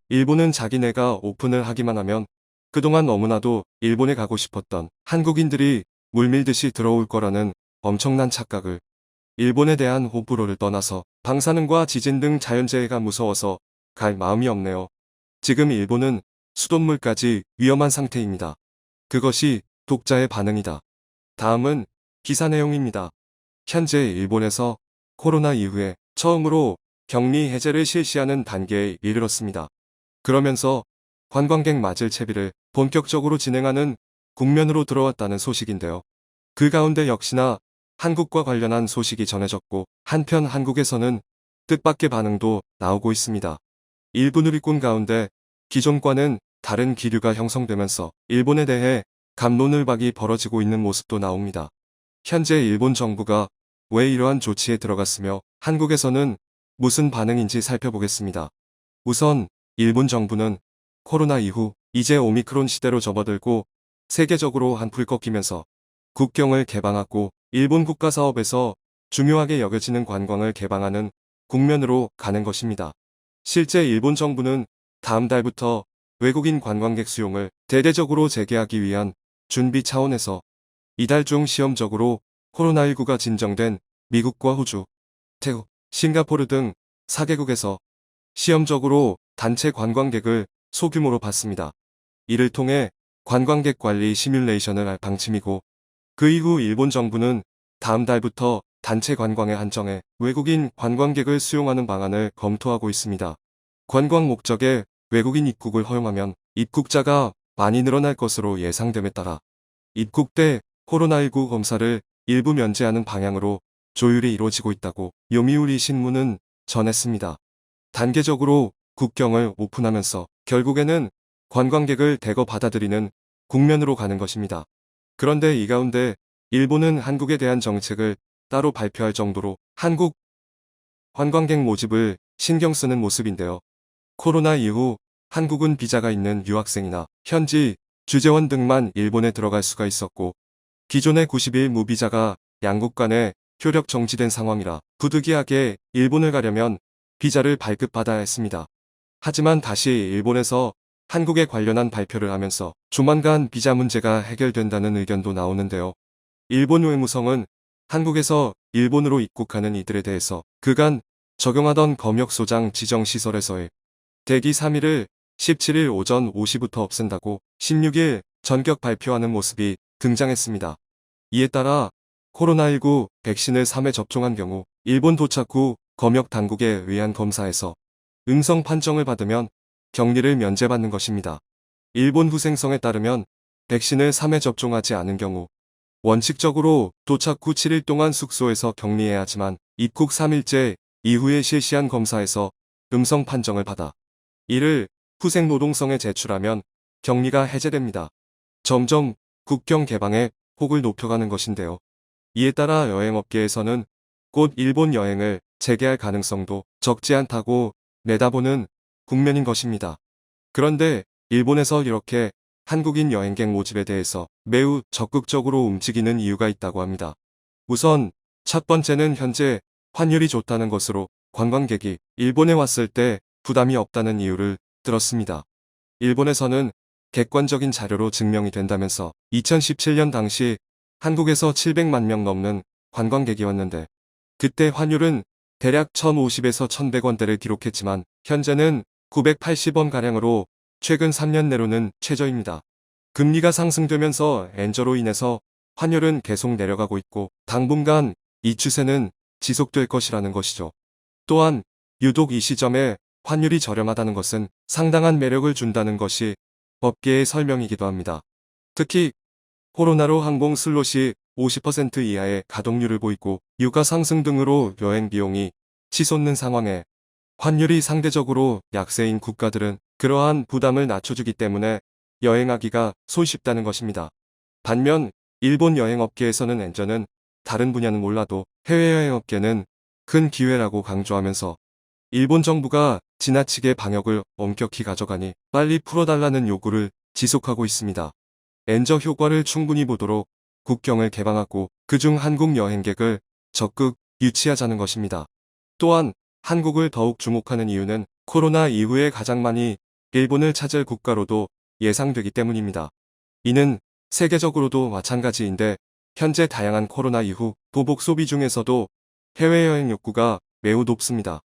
일본은 자기네가 오픈을 하기만 하면 그동안 너무나도 일본에 가고 싶었던 한국인들이 물밀듯이 들어올 거라는 엄청난 착각을, 일본에 대한 호불호를 떠나서 방사능과 지진 등 자연재해가 무서워서 갈 마음이 없네요. 지금 일본은 수돗물까지 위험한 상태입니다. 그것이 독자의 반응이다. 다음은 기사 내용입니다. 현재 일본에서 코로나 이후에 처음으로 격리 해제를 실시하는 단계에 이르렀습니다. 그러면서 관광객 맞을 채비를 본격적으로 진행하는 국면으로 들어왔다는 소식인데요. 그 가운데 역시나 한국과 관련한 소식이 전해졌고, 한편 한국에서는 뜻밖의 반응도 나오고 있습니다. 일부 누리꾼 가운데 기존과는 다른 기류가 형성되면서 일본에 대해 갑론을박이 벌어지고 있는 모습도 나옵니다. 현재 일본 정부가 왜 이러한 조치에 들어갔으며 한국에서는 무슨 반응인지 살펴보겠습니다. 우선 일본 정부는 코로나 이후 이제 오미크론 시대로 접어들고 세계적으로 한풀 꺾이면서 국경을 개방하고 일본 국가 사업에서 중요하게 여겨지는 관광을 개방하는 국면으로 가는 것입니다. 실제 일본 정부는 다음 달부터 외국인 관광객 수용을 대대적으로 재개하기 위한 준비 차원에서 이달 중 시험적으로 코로나19가 진정된 미국과 호주, 태국, 싱가포르 등 4개국에서 시험적으로 단체 관광객을 소규모로 받습니다. 이를 통해 관광객 관리 시뮬레이션을 할 방침이고, 그 이후 일본 정부는 다음 달부터 단체 관광에 한정해 외국인 관광객을 수용하는 방안을 검토하고 있습니다. 관광 목적의 외국인 입국을 허용하면 입국자가 많이 늘어날 것으로 예상됨에 따라 입국 때 코로나19 검사를 일부 면제하는 방향으로 조율이 이루어지고 있다고 요미우리 신문은 전했습니다. 단계적으로 국경을 오픈하면서 결국에는 관광객을 대거 받아들이는 국면으로 가는 것입니다. 그런데 이 가운데 일본은 한국에 대한 정책을 따로 발표할 정도로 한국 관광객 모집을 신경 쓰는 모습인데요. 코로나 이후 한국은 비자가 있는 유학생이나 현지 주재원 등만 일본에 들어갈 수가 있었고, 기존의 90일 무비자가 양국 간에 효력 정지된 상황이라 부득이하게 일본을 가려면 비자를 발급받아야 했습니다. 하지만 다시 일본에서 한국에 관련한 발표를 하면서 조만간 비자 문제가 해결된다는 의견도 나오는데요. 일본 외무성은 한국에서 일본으로 입국하는 이들에 대해서 그간 적용하던 검역소장 지정시설에서의 대기 3일을 17일 오전 5시부터 없앤다고 16일 전격 발표하는 모습이 등장했습니다. 이에 따라 코로나19 백신을 3회 접종한 경우 일본 도착 후 검역 당국에 의한 검사에서 음성 판정을 받으면 격리를 면제받는 것입니다. 일본 후생성에 따르면 백신을 3회 접종하지 않은 경우 원칙적으로 도착 후 7일 동안 숙소에서 격리해야 하지만 입국 3일째 이후에 실시한 검사에서 음성 판정을 받아 이를 후생 노동성에 제출하면 격리가 해제됩니다. 점점 국경 개방에 폭을 높여가는 것인데요. 이에 따라 여행업계에서는 곧 일본 여행을 재개할 가능성도 적지 않다고 내다보는 국면인 것입니다. 그런데 일본에서 이렇게 한국인 여행객 모집에 대해서 매우 적극적으로 움직이는 이유가 있다고 합니다. 우선 첫 번째는 현재 환율이 좋다는 것으로 관광객이 일본에 왔을 때 부담이 없다는 이유를 들었습니다. 일본에서는 객관적인 자료로 증명이 된다면서 2017년 당시 한국에서 700만 명 넘는 관광객이 왔는데 그때 환율은 대략 1,050에서 1,100원대를 기록했지만 현재는 980원가량으로 최근 3년 내로는 최저입니다. 금리가 상승되면서 엔저로 인해서 환율은 계속 내려가고 있고 당분간 이 추세는 지속될 것이라는 것이죠. 또한 유독 이 시점에 환율이 저렴하다는 것은 상당한 매력을 준다는 것이 업계의 설명이기도 합니다. 특히 코로나로 항공 슬롯이 50% 이하의 가동률을 보이고 유가 상승 등으로 여행 비용이 치솟는 상황에 환율이 상대적으로 약세인 국가들은 그러한 부담을 낮춰주기 때문에 여행하기가 손쉽다는 것입니다. 반면 일본 여행업계에서는 엔저는 다른 분야는 몰라도 해외여행업계는 큰 기회라고 강조하면서 일본 정부가 지나치게 방역을 엄격히 가져가니 빨리 풀어달라는 요구를 지속하고 있습니다. 엔저 효과를 충분히 보도록 국경을 개방하고 그중 한국 여행객을 적극 유치하자는 것입니다. 또한 한국을 더욱 주목하는 이유는 코로나 이후에 가장 많이 일본을 찾을 국가로도 예상되기 때문입니다. 이는 세계적으로도 마찬가지인데 현재 다양한 코로나 이후 보복 소비 중에서도 해외여행 욕구가 매우 높습니다.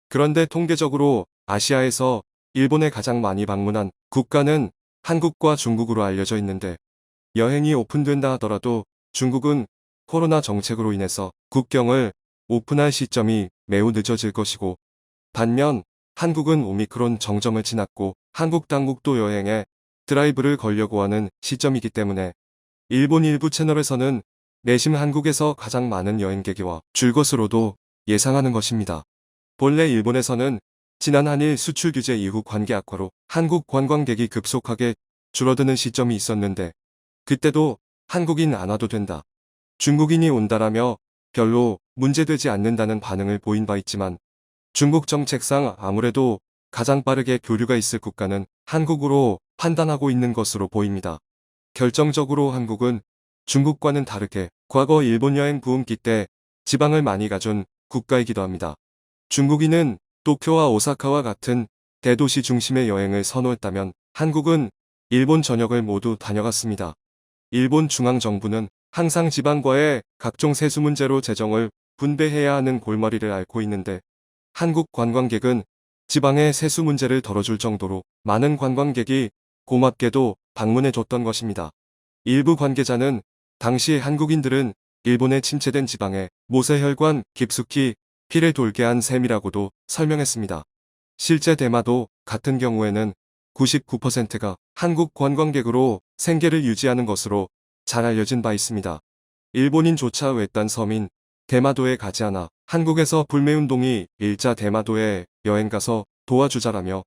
그런데 통계적으로 아시아에서 일본에 가장 많이 방문한 국가는 한국과 중국으로 알려져 있는데 여행이 오픈된다 하더라도 중국은 코로나 정책으로 인해서 국경을 오픈할 시점이 매우 늦어질 것이고 반면 한국은 오미크론 정점을 지났고 한국 당국도 여행에 드라이브를 걸려고 하는 시점이기 때문에 일본 일부 채널에서는 내심 한국에서 가장 많은 여행객이 줄 것으로도 예상하는 것입니다. 본래 일본에서는 지난 한일 수출 규제 이후 관계 악화로 한국 관광객이 급속하게 줄어드는 시점이 있었는데 그때도 한국인 안 와도 된다. 중국인이 온다라며 별로 문제되지 않는다는 반응을 보인 바 있지만 중국 정책상 아무래도 가장 빠르게 교류가 있을 국가는 한국으로 판단하고 있는 것으로 보입니다. 결정적으로 한국은 중국과는 다르게 과거 일본 여행 부흥기 때 지방을 많이 가준 국가이기도 합니다. 중국인은 도쿄와 오사카와 같은 대도시 중심의 여행을 선호했다면 한국은 일본 전역을 모두 다녀갔습니다. 일본 중앙정부는 항상 지방과의 각종 세수 문제로 재정을 분배해야 하는 골머리를 앓고 있는데 한국 관광객은 지방의 세수 문제를 덜어줄 정도로 많은 관광객이 고맙게도 방문해줬던 것입니다. 일부 관계자는 당시 한국인들은 일본의 침체된 지방에 모세혈관 깊숙이 피를 돌게 한 셈이라고도 설명했습니다. 실제 대마도 같은 경우에는 99%가 한국 관광객으로 생계를 유지하는 것으로 잘 알려진 바 있습니다. 일본인조차 외딴 섬인 대마도에 가지 않아 한국에서 불매운동이 일자 대마도에 여행가서 도와주자라며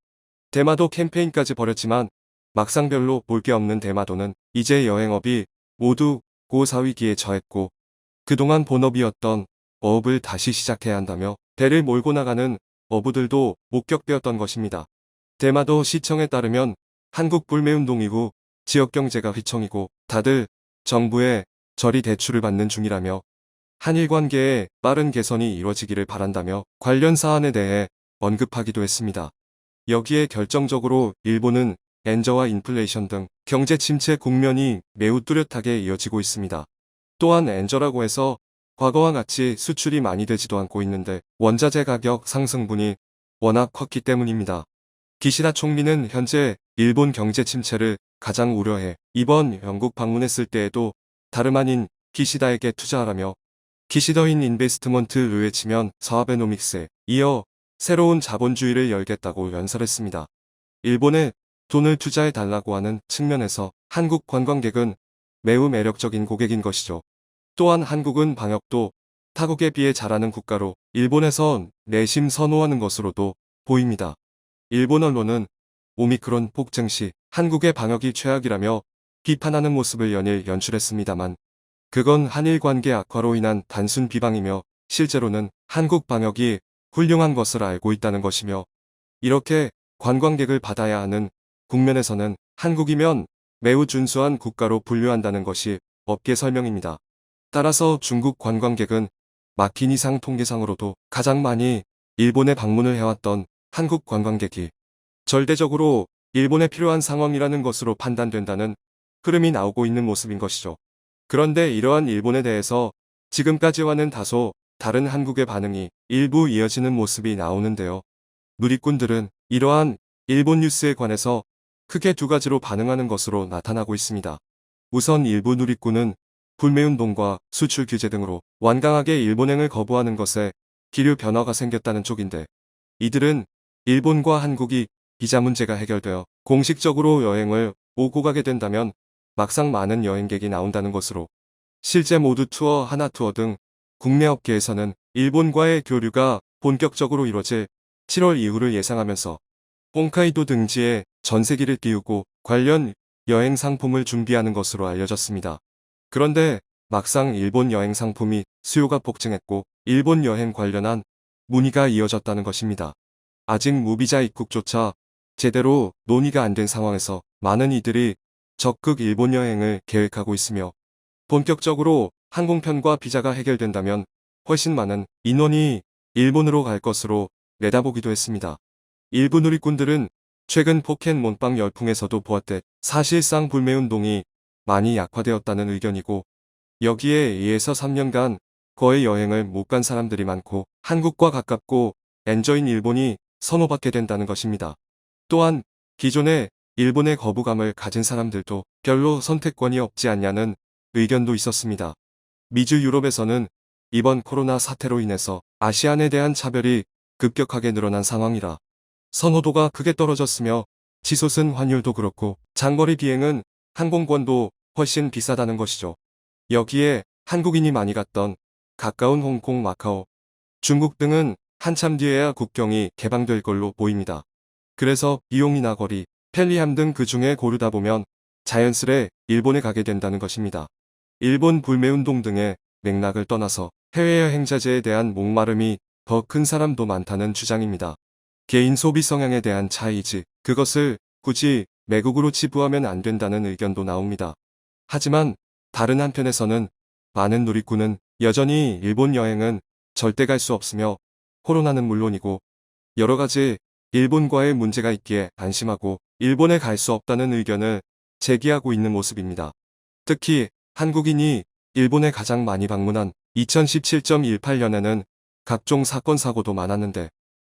대마도 캠페인까지 벌였지만 막상 별로 볼 게 없는 대마도는 이제 여행업이 모두 고사위기에 처했고 그동안 본업이었던 어업을 다시 시작해야 한다며 배를 몰고 나가는 어부들도 목격되었던 것입니다. 대마도 시청에 따르면 한국 불매운동 이후 지역경제가 휘청이고 다들 정부에 저리 대출을 받는 중이라며 한일 관계에 빠른 개선이 이뤄지기를 바란다며 관련 사안에 대해 언급하기도 했습니다. 여기에 결정적으로 일본은 엔저와 인플레이션 등 경제 침체 국면이 매우 뚜렷하게 이어지고 있습니다. 또한 엔저라고 해서 과거와 같이 수출이 많이 되지도 않고 있는데 원자재 가격 상승분이 워낙 컸기 때문입니다. 기시다 총리는 현재 일본 경제 침체를 가장 우려해 이번 영국 방문했을 때에도 다름 아닌 기시다에게 투자하라며 기시더인 인베스트먼트를 외치면 사업에노믹스에 이어 새로운 자본주의를 열겠다고 연설했습니다. 일본에 돈을 투자해달라고 하는 측면에서 한국 관광객은 매우 매력적인 고객인 것이죠. 또한 한국은 방역도 타국에 비해 잘하는 국가로 일본에선 내심 선호하는 것으로도 보입니다. 일본 언론은 오미크론 폭증 시 한국의 방역이 최악이라며 비판하는 모습을 연일 연출했습니다만 그건 한일 관계 악화로 인한 단순 비방이며 실제로는 한국 방역이 훌륭한 것을 알고 있다는 것이며 이렇게 관광객을 받아야 하는 국면에서는 한국이면 매우 준수한 국가로 분류한다는 것이 업계 설명입니다. 따라서 중국 관광객은 마키니상 통계상으로도 가장 많이 일본에 방문을 해왔던 한국 관광객이 절대적으로 일본에 필요한 상황이라는 것으로 판단된다는 흐름이 나오고 있는 모습인 것이죠. 그런데 이러한 일본에 대해서 지금까지와는 다소 다른 한국의 반응이 일부 이어지는 모습이 나오는데요. 누리꾼들은 이러한 일본 뉴스에 관해서 크게 두 가지로 반응하는 것으로 나타나고 있습니다. 우선 일부 누리꾼은 불매운동과 수출 규제 등으로 완강하게 일본행을 거부하는 것에 기류 변화가 생겼다는 쪽인데 이들은 일본과 한국이 비자 문제가 해결되어 공식적으로 여행을 오고 가게 된다면 막상 많은 여행객이 나온다는 것으로 실제 모두 투어, 하나투어 등 국내 업계에서는 일본과의 교류가 본격적으로 이뤄질 7월 이후를 예상하면서 홋카이도 등지에 전세기를 띄우고 관련 여행 상품을 준비하는 것으로 알려졌습니다. 그런데 막상 일본 여행 상품이 수요가 폭증했고 일본 여행 관련한 문의가 이어졌다는 것입니다. 아직 무비자 입국조차 제대로 논의가 안 된 상황에서 많은 이들이 적극 일본 여행을 계획하고 있으며 본격적으로 항공편과 비자가 해결된다면 훨씬 많은 인원이 일본으로 갈 것으로 내다보기도 했습니다. 일부 누리꾼들은 최근 포켓몬빵 열풍에서도 보았듯 사실상 불매운동이 많이 약화되었다는 의견이고, 여기에 2에서 3년간 거의 여행을 못 간 사람들이 많고 한국과 가깝고 엔저인 일본이 선호받게 된다는 것입니다. 또한 기존에 일본의 거부감을 가진 사람들도 별로 선택권이 없지 않냐는 의견도 있었습니다. 미주 유럽에서는 이번 코로나 사태로 인해서 아시안에 대한 차별이 급격하게 늘어난 상황이라 선호도가 크게 떨어졌으며 치솟은 환율도 그렇고 장거리 비행은 항공권도 훨씬 비싸다는 것이죠. 여기에 한국인이 많이 갔던 가까운 홍콩, 마카오, 중국 등은 한참 뒤에야 국경이 개방될 걸로 보입니다. 그래서 비용이나 거리, 편리함 등 그 중에 고르다 보면 자연스레 일본에 가게 된다는 것입니다. 일본 불매운동 등의 맥락을 떠나서 해외여행자재에 대한 목마름이 더 큰 사람도 많다는 주장입니다. 개인 소비 성향에 대한 차이지 그것을 굳이 매국으로 치부하면 안 된다는 의견도 나옵니다. 하지만 다른 한편에서는 많은 누리꾼은 여전히 일본 여행은 절대 갈 수 없으며 코로나는 물론이고 여러 가지 일본과의 문제가 있기에 안심하고 일본에 갈 수 없다는 의견을 제기하고 있는 모습입니다. 특히 한국인이 일본에 가장 많이 방문한 2017-18년에는 각종 사건 사고도 많았는데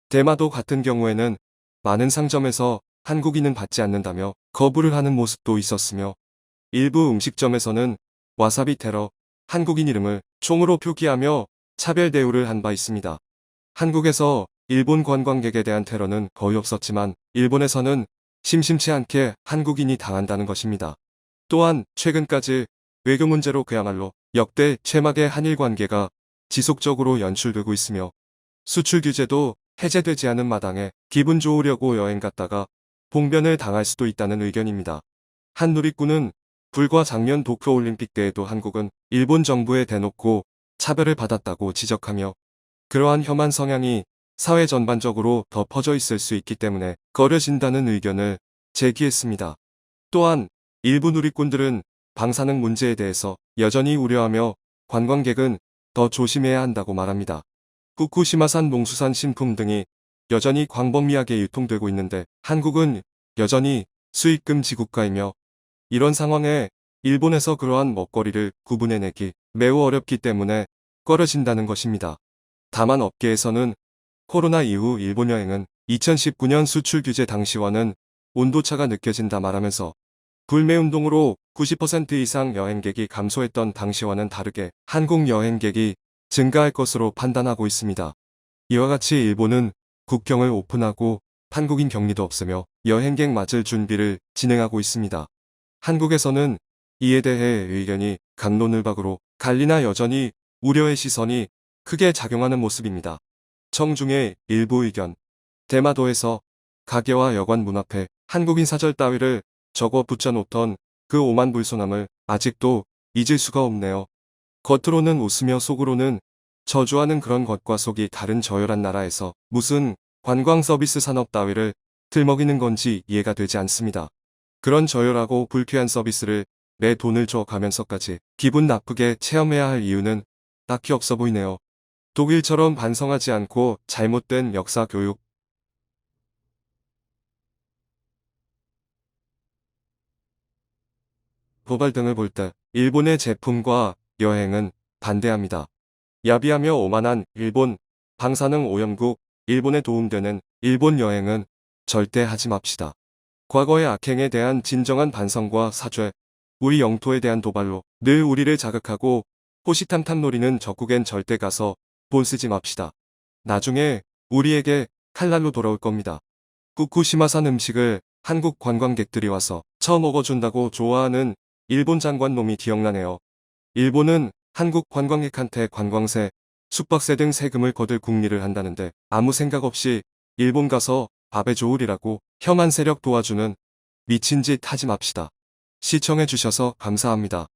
대마도 같은 경우에는 많은 상점에서 한국인은 받지 않는다며 거부를 하는 모습도 있었으며 일부 음식점에서는 와사비 테러, 한국인 이름을 총으로 표기하며 차별 대우를 한 바 있습니다. 한국에서 일본 관광객에 대한 테러는 거의 없었지만 일본에서는 심심치 않게 한국인이 당한다는 것입니다. 또한 최근까지 외교 문제로 그야말로 역대 최악의 한일 관계가 지속적으로 연출되고 있으며 수출 규제도 해제되지 않은 마당에 기분 좋으려고 여행 갔다가 봉변을 당할 수도 있다는 의견입니다. 한 누리꾼은 불과 작년 도쿄올림픽 때에도 한국은 일본 정부에 대놓고 차별을 받았다고 지적하며 그러한 혐한 성향이 사회 전반적으로 더 퍼져 있을 수 있기 때문에 꺼려진다는 의견을 제기했습니다. 또한 일부 누리꾼들은 방사능 문제에 대해서 여전히 우려하며 관광객은 더 조심해야 한다고 말합니다. 후쿠시마산 농수산 식품 등이 여전히 광범위하게 유통되고 있는데 한국은 여전히 수입 금지 국가이며 이런 상황에 일본에서 그러한 먹거리를 구분해내기 매우 어렵기 때문에 꺼려진다는 것입니다. 다만 업계에서는 코로나 이후 일본 여행은 2019년 수출 규제 당시와는 온도차가 느껴진다 말하면서 불매운동으로 90% 이상 여행객이 감소했던 당시와는 다르게 한국 여행객이 증가할 것으로 판단하고 있습니다. 이와 같이 일본은 국경을 오픈하고 한국인 격리도 없애며 여행객 맞을 준비를 진행하고 있습니다. 한국에서는 이에 대해 의견이 갑론을박으로 갈리나 여전히 우려의 시선이 크게 작용하는 모습입니다. 청중의 일부 의견. 대마도에서 가게와 여관 문 앞에 한국인 사절 따위를 적어 붙여놓던 그 오만 불손함을 아직도 잊을 수가 없네요. 겉으로는 웃으며 속으로는 저주하는 그런 겉과 속이 다른 저열한 나라에서 무슨 관광 서비스 산업 따위를 들먹이는 건지 이해가 되지 않습니다. 그런 저열하고 불쾌한 서비스를 내 돈을 줘 가면서까지 기분 나쁘게 체험해야 할 이유는 딱히 없어 보이네요. 독일처럼 반성하지 않고 잘못된 역사 교육, 도발 등을 볼 때 일본의 제품과 여행은 반대합니다. 야비하며 오만한 일본, 방사능 오염국, 일본에 도움되는 일본 여행은 절대 하지 맙시다. 과거의 악행에 대한 진정한 반성과 사죄, 우리 영토에 대한 도발로 늘 우리를 자극하고 호시탐탐 노리는 적국엔 절대 가서 돈 쓰지 맙시다. 나중에 우리에게 칼날로 돌아올 겁니다. 후쿠시마산 음식을 한국 관광객들이 와서 처음 먹어준다고 좋아하는 일본 장관 놈이 기억나네요. 일본은 한국 관광객한테 관광세, 숙박세 등 세금을 거둘 궁리를 한다는데 아무 생각 없이 일본 가서 밥에 좋으리라고 혐한 세력 도와주는 미친 짓 하지 맙시다. 시청해주셔서 감사합니다.